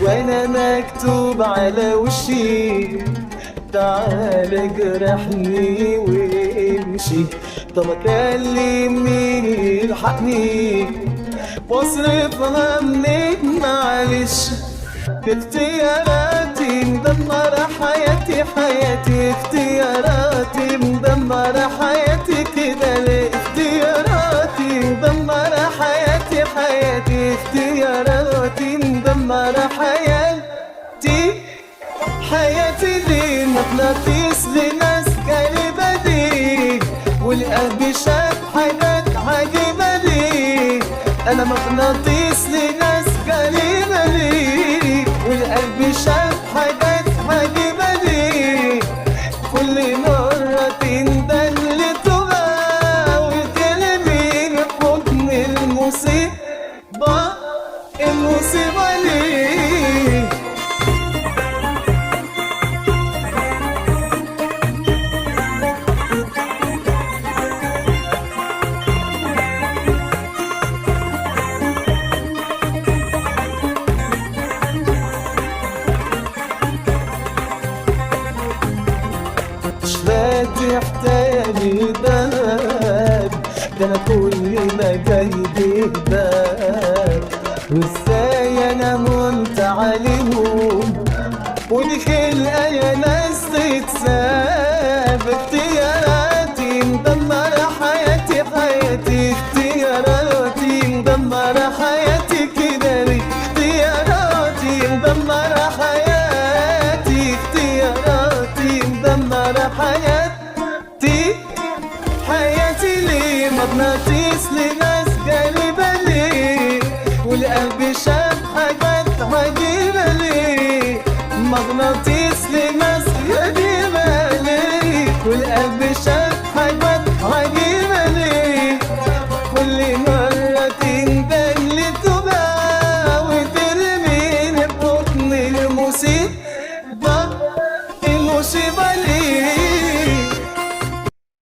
وانا مكتوب على وشي تعال جرحني وامشي. طب كلمني يلحقني واصرفها منين معلش. اختياراتي مدمرة حياتي حياتي، اختياراتي مدمرة حياتي كده ليه؟ اختياراتي مدمرة حياتي حياتي، اختياراتي مدمرة حياتي حياتي. ليه مغناطيس لناس غريبة دي، والقلب شاف حاجات عجيبة ليه؟ أنا مغناطيس لناس غريبة ليه، والقلب شاف حاجات عجيبة ليه؟ كل مرة تندل تبقى وترمي حضن المصيبة، المصيبة ليه؟ مش فاتح تاني باب، ده انا كل ما جاي باب، وازاي انا هنت عليهم ودي خلقة يا ناس تتساب. اختياراتي مدمرة حياتي حياتي، اختياراتي مدمرة حياتي كده ليه؟ اختياراتي مدمرة حياتي، اختياراتي مدمرة حياتي حياتي. ليه مغناطيس لناس غريبة ليه، والقلب شاف حاجات عجيبة ليه؟ مغناطيس لناس غريبة ليه، والقلب شاف حاجات عجيبة ليه؟ كل مرة تندل تبقى وترميني بحضن المصيبة